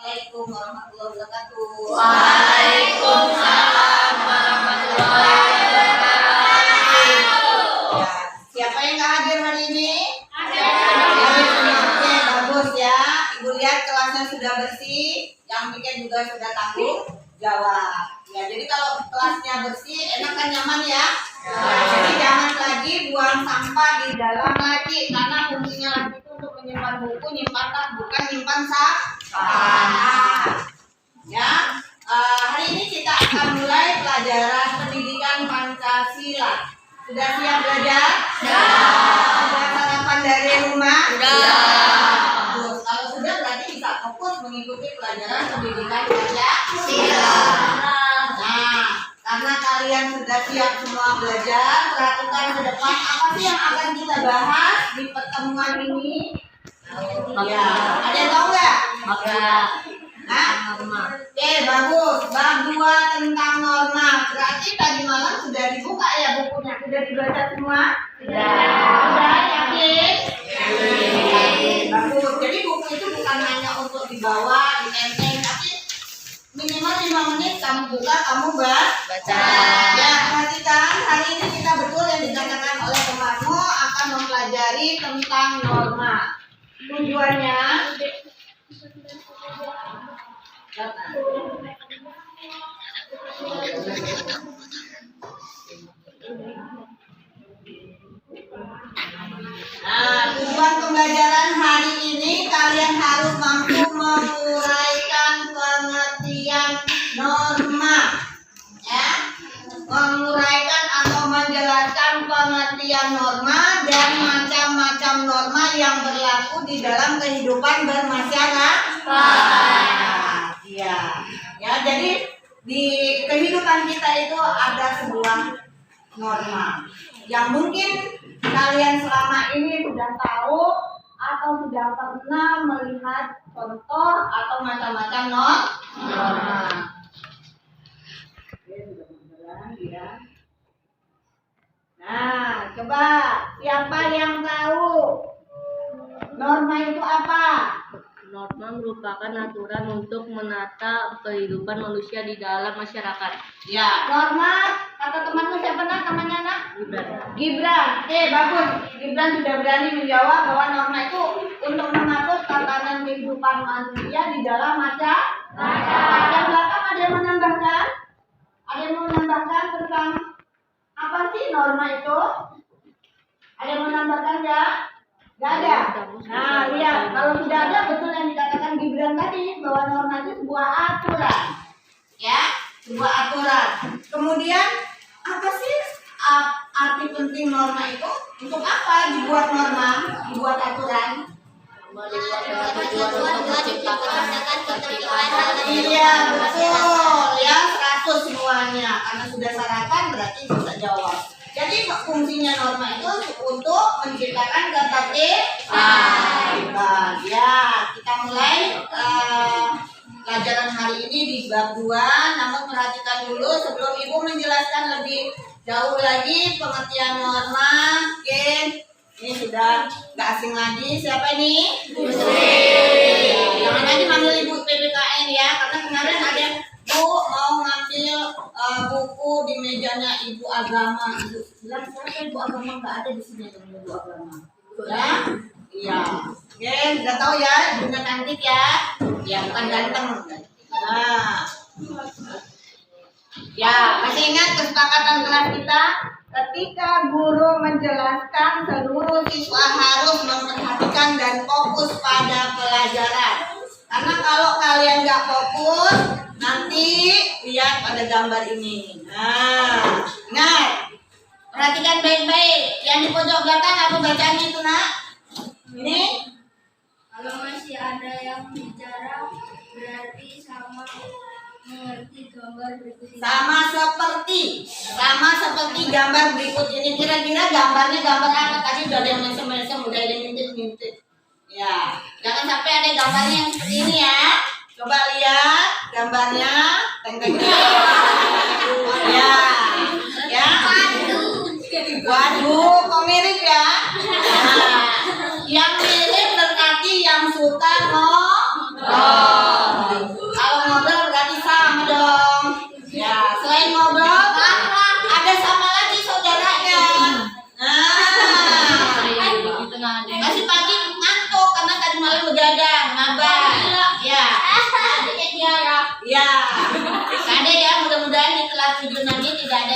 Assalamualaikum warahmatullahi wabarakatuh. Waalaikumsalam warahmatullahi wabarakatuh. Ya, siapa yang nggak hadir hari ini? Ada. Oke, bagus ya. Ibu lihat kelasnya sudah bersih, yang bikin juga sudah tanggung jawab. Ya, jadi kalau kelasnya bersih, enak kan, nyaman ya? Jadi jangan lagi buang sampah di dalam lagi, karena fungsinya lagi itu untuk menyimpan buku, nyimpan tas, bukan nyimpan sampah. Ya, hari ini kita akan mulai pelajaran pendidikan Pancasila. Sudah siap belajar? Sudah sarapan dari rumah? Bagus. Kalau sudah berarti bisa fokus mengikuti pelajaran pendidikan Pancasila. Nah, karena kalian sudah siap semua belajar, perhatikan ke depan apa sih yang akan kita bahas di pertemuan ini? Ya, ada yang tahu nggak? Oke, bagus. Bab 2 tentang norma. Berarti tadi malam sudah dibuka ya bukunya? Sudah dibaca semua? Sudah, yakin? Bagus. Jadi buku itu bukan hanya untuk dibawa, ditenteng, tapi minimal 5 menit kamu buka, kamu baca. Ya, perhatikan. Hari ini kita betul yang dikatakan oleh temanmu akan mempelajari tentang norma. Tujuannya tujuan pembelajaran hari ini kalian harus mampu menguraikan pengertian norma, ya, menguraikan atau menjelaskan pengertian norma dan macam-macam norma yang berlaku di dalam kehidupan bermasyarakat. Ya, jadi di kehidupan kita itu ada sebuah norma yang mungkin kalian selama ini sudah tahu atau sudah pernah melihat contoh atau macam-macam norma. Nah, coba siapa yang tahu norma itu apa? Norma merupakan aturan untuk menata kehidupan manusia di dalam masyarakat. Ya, norma kata temanku siapa namanya nak? Gibran. Oke, bagus. Gibran sudah berani menjawab bahwa norma itu untuk mengatur tatanan kehidupan manusia di dalam masyarakat. Yang belakang ada yang menambahkan? Ada yang mau menambahkan tentang apa sih norma itu? Ada yang menambahkan nggak? Nggak ada. Nah, lihat, kalau sudah ada betul yang dikatakan Gibran tadi bahwa norma itu sebuah aturan, ya, sebuah aturan. Kemudian apa sih arti penting norma itu? Untuk apa dibuat norma, dibuat aturan? Iya, betul, ya, 100 semuanya. Karena sudah sarapan berarti bisa jawab. Jadi fungsinya norma itu untuk menciptakan ketertiban. Ya, kita mulai pelajaran hari ini di bab 2. Namun perhatikan dulu sebelum Ibu menjelaskan lebih jauh lagi pengertian norma. Oke, ini sudah nggak asing lagi. Siapa ini? Jangan lagi manggil Ibu PPKN ya, karena kemarin ada yang Bu mau ngambil buku di mejanya Ibu Agama. Ibu bilang siapa Ibu Agama, nggak ada di sini yang Ibu Agama. Ya, iya. Oke, sudah tahu ya, ibunya cantik ya. Ya, bukan ganteng. Nah, ya, masih ingat kesepakatan kelas kita? Ketika guru menjelaskan, seluruh siswa harus memperhatikan dan fokus pada pelajaran. Karena kalau kalian nggak fokus, nanti lihat pada gambar ini. Nah, ingat, perhatikan baik-baik. Yang di pojok belakang apa bacanya itu nak? Ini? Kalau masih ada yang bicara, berarti sama mengerti gambar berikut ini. Sama seperti gambar berikut ini. Kira-kira gambarnya gambar apa? Tadi udah ada yang mesem-mesem, udah ada yang ngintip-ngintip. Ya, jangan sampai ada gambarnya yang seperti ini ya. Coba lihat gambarnya. Teng-teng. Ya, ya. Waduh, kok mirip ya? Nah, yang mirip berarti yang suka ngobrol.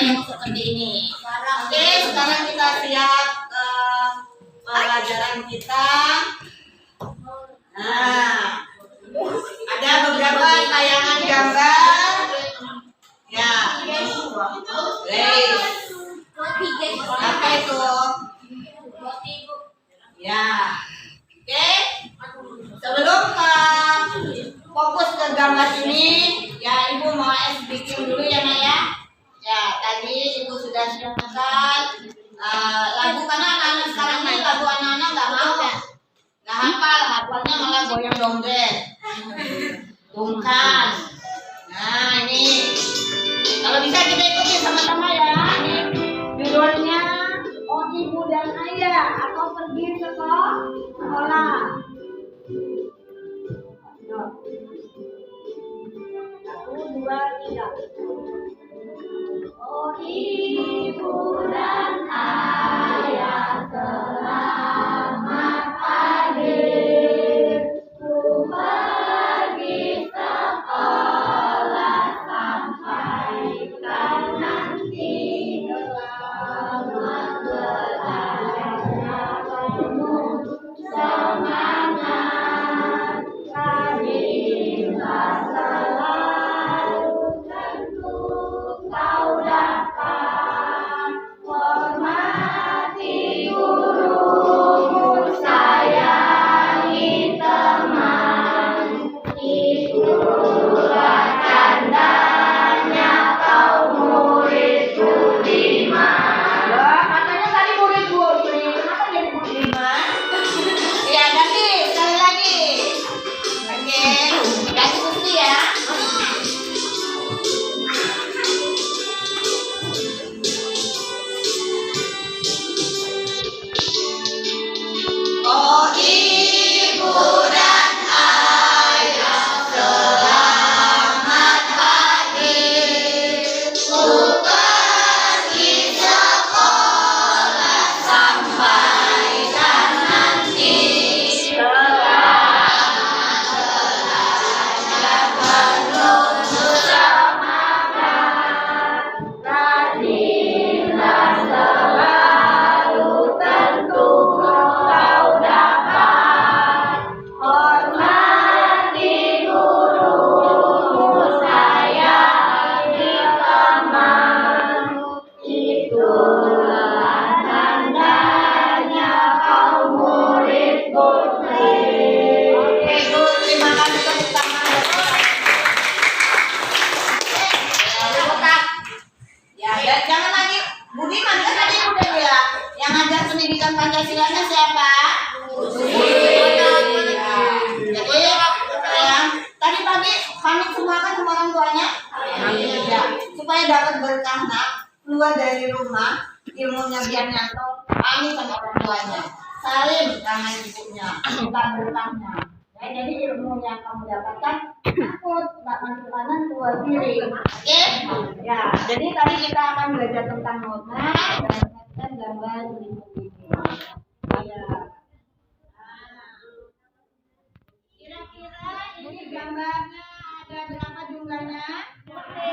yang seperti ini. Oke, sekarang kita siap pelajaran kita. Nah, ada beberapa tayangan gambar. Ya, apa itu? Ya, oke. Sebelum fokus ke gambar ini, ya Ibu mau bikin dulu ya Nak ya. Ya, tadi Ibu sudah siapkan lagu, karena anak-anak sekarang ini lagu anak-anak nggak mau, nggak hafal, hafalnya malah goyang dongeng, tungkan. Nah ini, kalau bisa kita ikuti sama-sama ya. Ini judulnya Oh Ibu dan Ayah atau Pergi ke Sekolah. Satu, dua, tiga. Oh Ibu dan Ayah, selamat pagi. Ku pergi sekolah sampai kan nanti. Selamat belajar penuh semangat. Kabinlah selalu tentu kau dapat hormati gurumu, sayangi teman. Itulah tandanya kau murid budiman. Loh, katanya tadi murid budiman, kenapa jadi budiman? Ya ganti, sekali lagi. Oke, dikasih bukti ya. Oh Ibu dan Ayah, selamat pagi. Ku pergi sekolah sampai kan nanti. Selamat belajar penuh semangat. Rajinlah selalu tentu kau dapat hormati gurumu, sayangi teman. Itulah tandanya kau murid budiman. Oke Bu, terima kasih tepuk tangan. Ya, jangan lagi budiman, kan tadi udah bilang yang ngajar pendidikan Pancasilanya siapa? Ya. Jadi tadi pagi pamit semua kan sama orang tuanya? Ya, supaya dapat berkah Nak, keluar dari rumah ilmunya biar nyantol, pamit sama orang tuanya, salim sama ibunya, minta berkahnya. Ya, jadi ilmu yang kamu dapatkan takut nggak maju kanan keluar kiri. Oke? Ya, jadi tadi kita akan belajar tentang norma dan gambar berikut ini. Ya. Kira-kira ini gambarnya ada berapa jumlahnya? Ada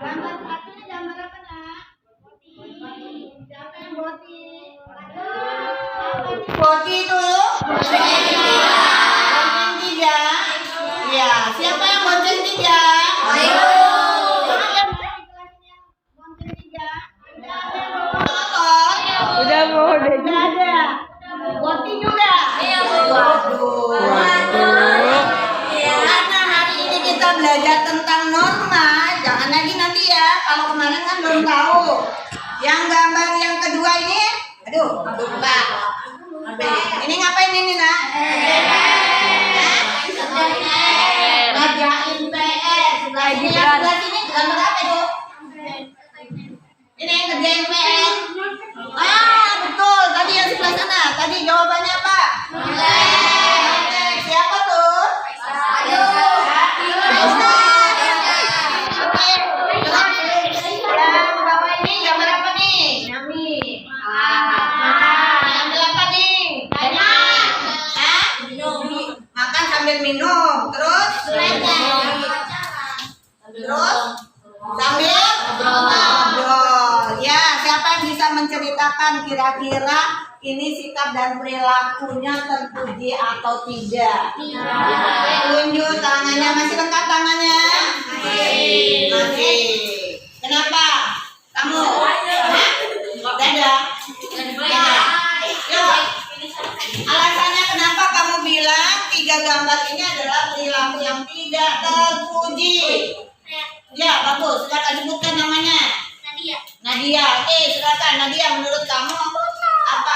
gambar satu ini gambar apa Nak? Siapa yang boti? Apa nih boti itu? Bonceng tiga. Ya, siapa yang bonceng tiga? Ayo. Ada kelasnya bonceng tiga. Ada yang bawa motor? Udah mau deh. Tidak ada. Boti juga? Waduh. Karena hari ini kita belajar tentang norma, jangan lagi nanti ya. Kalau kemarin kan belum tahu. Yang gambar yang kedua ini, aduh, lupa. Ini ngapain ini Nak? Ngajain PR. Sebelah sini, sebelah sini gambar apa itu? Ini ngerjain PR. Ah, betul. Tadi yang sebelah sana. Tadi jawabannya apa? Siapa tuh? Ayo. Oke. Yang bawah ini gambar apa nih? Nyami. Gambar apa nih? Makan sambil minum. Terus? Terus? sambil ngobrol. Ya, siapa yang bisa menceritakan kira-kira ini sikap dan perilakunya terpuji atau tidak? Tunjuk tangannya, masih lengkap tangannya? Masih. Kenapa? Kamu? Dadah. Yuk. Alasannya kenapa kamu bilang 3 gambar ini adalah perilaku yang tidak terpuji? Ya, bagus. Silakan sebutkan namanya. Nadia. Oke, silakan Nadia. Menurut kamu apa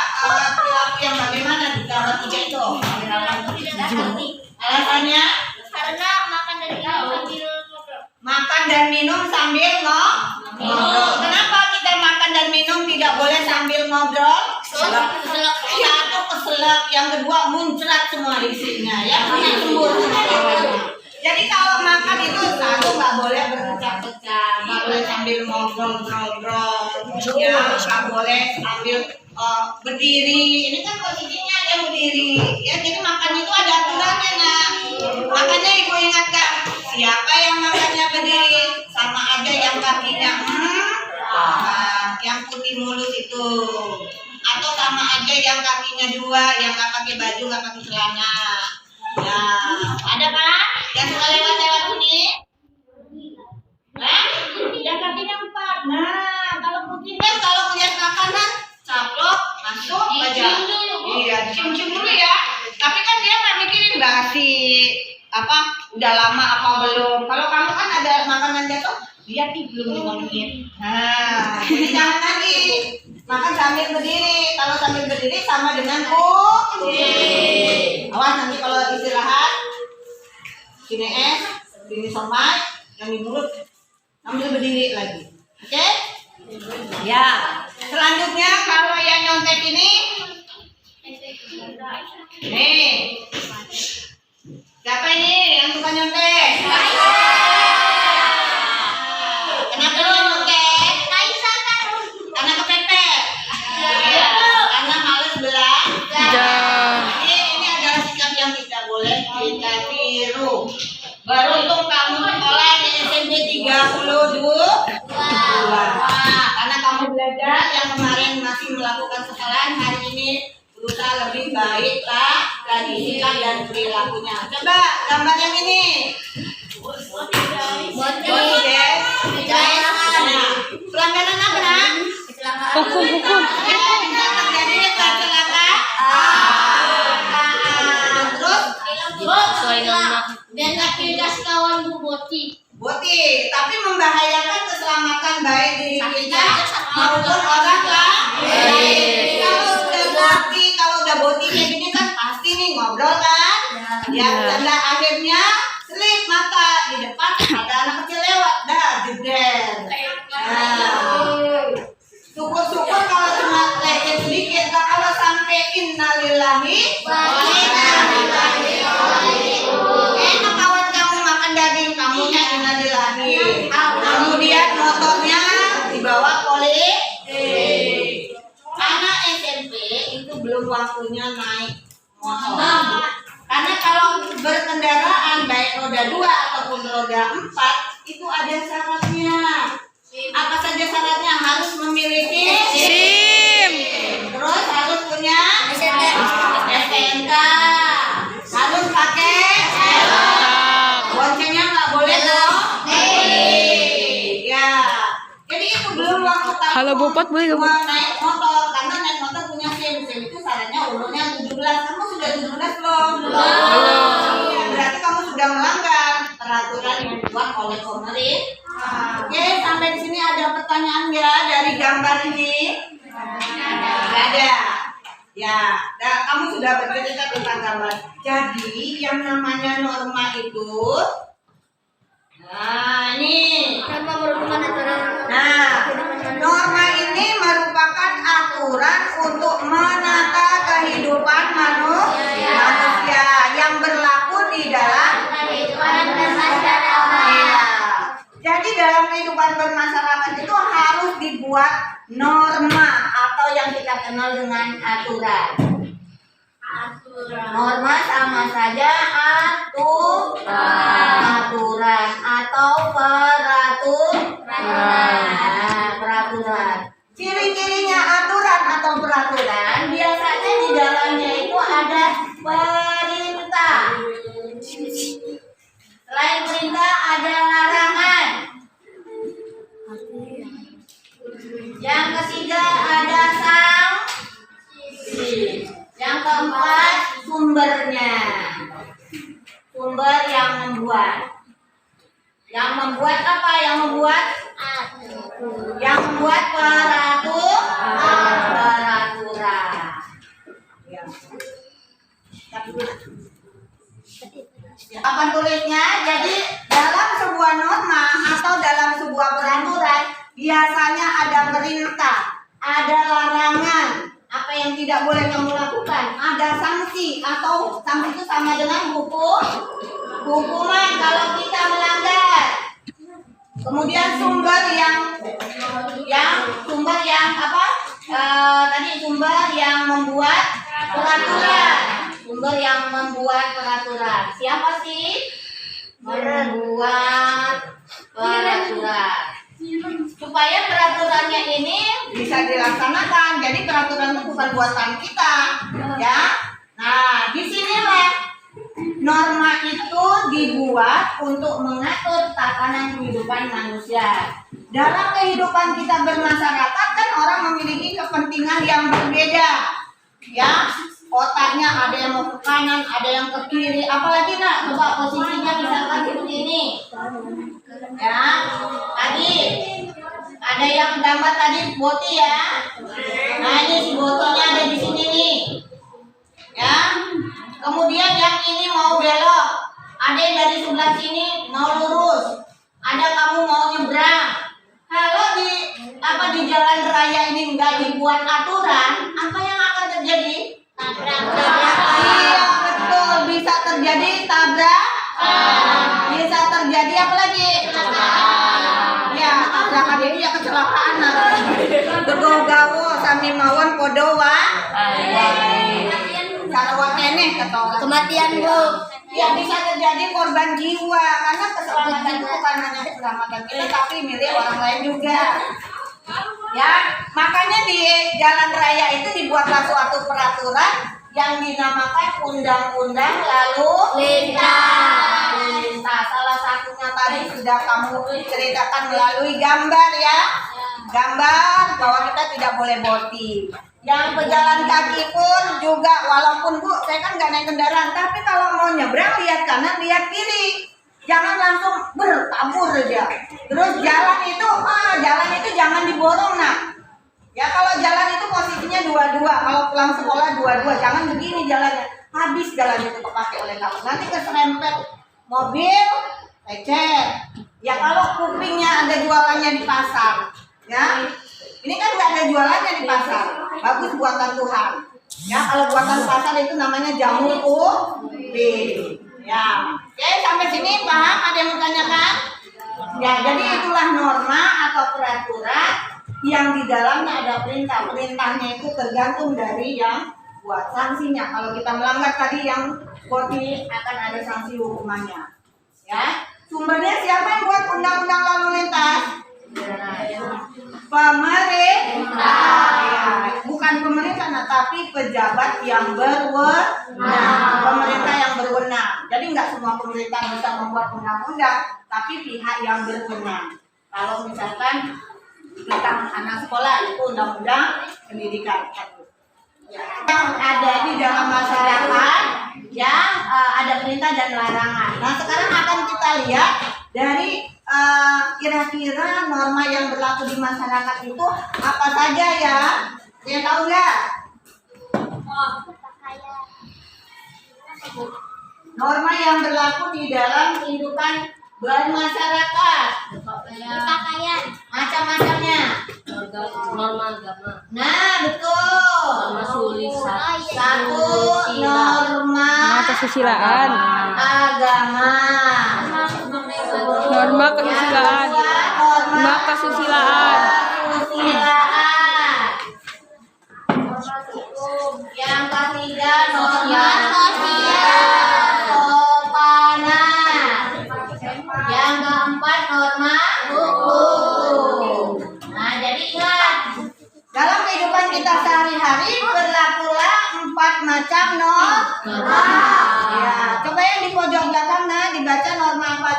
perilaku yang bagaimana di gambar 3 itu? Alasannya? Karena makan dan minum sambil ngobrol. Makan dan minum sambil ngobrol. Kenapa kita makan dan minum tidak boleh sambil ngobrol? Satu keselak, yang kedua muncrat semua isinya, ya cemburu. Jadi kalau makan itu satu nggak boleh berpecah-pecah, nggak boleh sambil ngobrol-ngobrol, ya nggak boleh sambil berdiri. Ini kan posisinya ada berdiri, ya jadi makan itu ada aturannya nak. Makanya ibu ingatkan, siapa yang makannya berdiri sama aja yang kakinya yang putih mulus itu, atau sama aja yang kakinya 2, yang nggak pakai baju, nggak pakai celana. Ya, ada kan? Yang suka lewat-lewat sini? Yang kakinya 4. Nah, kalau putih kan kalau lihat makanan caplok masuk aja. Iya, cium-cium dulu ya. Tapi kan dia nggak mikirin basi apa, udah lama apa belum. Kalau kamu kan ada makanan jatuh, dia belum 5 menit. Nah, jadi jangan lagi makan sambil berdiri. Kalau sambil berdiri sama dengan awas nanti kalau istirahat sini sini somai, yang di mulut ambil berdiri lagi. Oke? Ya. Selanjutnya kalau yang nyontek ini nih. Siapa ini yang suka nyontek? Kenapa dia nyontek? Karena kepepet. Ya, karena males belanja. Ini adalah sikap yang tidak boleh kita tiru. Beruntung kamu sekolah di SMP 32. Karena kamu belajar yang kemarin masih melakukan kesalahan, hari ini berusaha lebih baik lagi sikap dan perilakunya. Coba gambar yang ini. Pelanggaran apa nak? Hukum. Bisa terjadi kecelakaan. Terus Sesuai nama. Dan aktivitas kawan Bu Boti. tapi membahayakan keselamatan baik diri kita maupun orang lain. Kalau udah boti kayak gini kan pasti nih ngobrol kan? Ya, tanda akhirnya selip mata di depan ada anak kecil lewat, dah jeder. Syukur-syukur kalau cuma lecet sedikit, kalau sampai innalillahi wa inna ilaihi raji'un. Enak kawan kamu makan daging, kamunya innalillahi. Kemudian motornya dibawa polisi. Anak SMP itu belum waktunya naik motor. Karena kalau berkendaraan baik roda 2 ataupun roda 4 itu ada syaratnya. Apa saja syaratnya? Harus memiliki SIM. Terus harus punya STNK. Harus pakai boncengnya nggak boleh dong. Ya. Jadi itu belum waktu kamu Halo, Bu Pot, boleh nggak, Bu? naik motor. Karena naik motor punya SIM. SIM itu syaratnya umurnya 17. Kamu sudah 17 belum? Iya, berarti kamu sudah melanggar peraturan yang dibuat oleh pemerintah. Oke, sampai di sini ada pertanyaan ya dari gambar ini? Tidak ada. Ya, kamu sudah bercerita tentang gambar. Jadi yang namanya norma itu, nah ini. Nah, norma ini merupakan aturan untuk menata kehidupan manusia yang berlaku di dalam kehidupan bermasyarakat. Jadi dalam kehidupan bermasyarakat itu harus dibuat norma atau yang kita kenal dengan aturan. Norma sama saja aturan atau peraturan. Selain perintah ada larangan. Yang ketiga ada sanksi. Yang keempat sumbernya. Sumber yang membuat. Yang membuat apa? Yang membuat peraturan. Ya. Apa tulisnya? Jadi dalam sebuah norma atau dalam sebuah peraturan biasanya ada perintah, ada larangan, apa yang tidak boleh kamu lakukan, ada sanksi atau sanksi itu sama dengan hukuman kalau kita melanggar. Kemudian sumber yang apa? Tadi sumber yang membuat peraturan. Sumber yang membuat peraturan. Siapa sih? Membuat peraturan. Supaya peraturannya ini bisa dilaksanakan. Jadi peraturan itu bukan buatan kita, ya. Nah, disinilah norma itu dibuat untuk mengatur tatanan kehidupan manusia. Dalam kehidupan kita bermasyarakat kan orang memiliki kepentingan yang berbeda, ya. Otaknya ada yang mau ke kanan, ada yang ke kiri. Apalagi nak, coba posisinya misalkan seperti ini, ya. Tadi ada yang gambar tadi boti ya. Nah ini si botinya ada di sini nih, ya. Kemudian yang ini mau belok, ada yang dari sebelah sini mau lurus, ada kamu mau nyebrang. Kalau di jalan raya ini nggak dibuat aturan, apa yang akan terjadi? Iya betul, bisa terjadi tabrakan, bisa terjadi apa lagi? Ya tabrakan ini ya kecelakaan. Begogawo sami mawon podowa. Kematian Bu. Ya bisa terjadi korban jiwa karena keselamatan itu bukan hanya keselamatan kita tapi milik orang lain juga. Ya, makanya di jalan raya itu dibuatlah suatu peraturan yang dinamakan undang-undang lalu lintas. Salah satunya tadi sudah kamu ceritakan melalui gambar ya. Gambar bahwa kita tidak boleh boti. Yang pejalan kaki pun juga, walaupun Bu, saya kan nggak naik kendaraan, tapi kalau mau nyebrang lihat kanan, lihat kiri, jangan langsung bertabur aja. Terus jalan itu jangan diborong nak. Ya kalau jalan itu posisinya dua-dua, kalau pulang sekolah dua-dua, jangan begini jalannya. Habis jalan itu terpakai oleh kamu, nanti keserempet mobil, lecet. Ya kalau kupingnya ada jualannya di pasar, ya. Ini kan nggak ada jualannya di pasar, bagus buatan Tuhan. Ya kalau buatan pasar itu namanya jamur ubi. Ya, oke sampai sini paham? Ada yang mau tanyakan? Ya jadi itulah norma atau peraturan yang di dalamnya ada perintah. Perintahnya itu tergantung dari yang buat sanksinya. Kalau kita melanggar tadi yang boti akan ada sanksi hukumannya. Ya, sumbernya siapa yang buat undang-undang lalu lintas? Pemerintah, ya, bukan pemerintah, tapi pejabat yang berwenang. Pemerintah yang berwenang. Jadi nggak semua pemerintah bisa membuat undang-undang, tapi pihak yang berwenang. Kalau misalkan tentang anak sekolah itu undang-undang pendidikan. Yang ada di dalam masyarakat, yang ada perintah dan larangan. Nah sekarang akan kita lihat dari kira-kira norma yang berlaku di masyarakat itu apa saja ya? Saya tahu nggak? Norma yang berlaku di dalam kehidupan bermasyarakat. Macam-macamnya. Norma agama. Nah betul. Norma tulisan. Satu norma kesusilaan. agama. Norma kesusilaan. Norma kesusilaan. Yang ketiga norma sosial sopanan. Yang keempat norma hukum. Nah jadi ingat, dalam kehidupan kita sehari-hari berlakulah 4 macam norma. Ya, coba yang di pojok belakang nah dibaca norma apa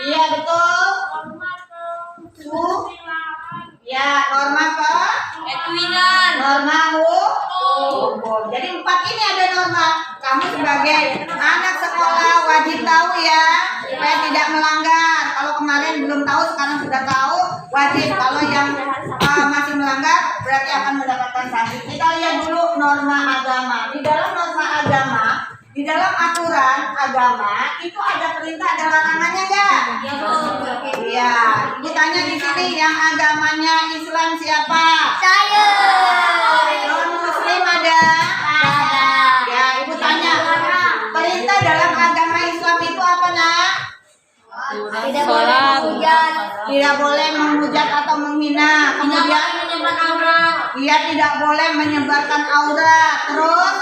Iya betul. Ya, norma ke? Norma hukum. Jadi 4 ini ada norma. Kamu sebagai anak sekolah wajib tahu ya, supaya tidak melanggar. Kalau kemarin belum tahu, sekarang sudah tahu, wajib. Kalau yang masih melanggar, berarti akan mendapatkan sanksi. Kita lihat dulu norma agama. Di dalam norma agama, di dalam aturan agama itu ada perintah, ada larangannya enggak? Iya. Ibu tanya di sini yang agamanya Islam siapa? Saya. Non Muslim ada? Ya, ibu tanya. Perintah dalam agama Islam itu apa nak? Tidak boleh menghujat. Tidak boleh menghujat atau menghina. Kemudian dia tidak boleh menyebarkan aurat. Terus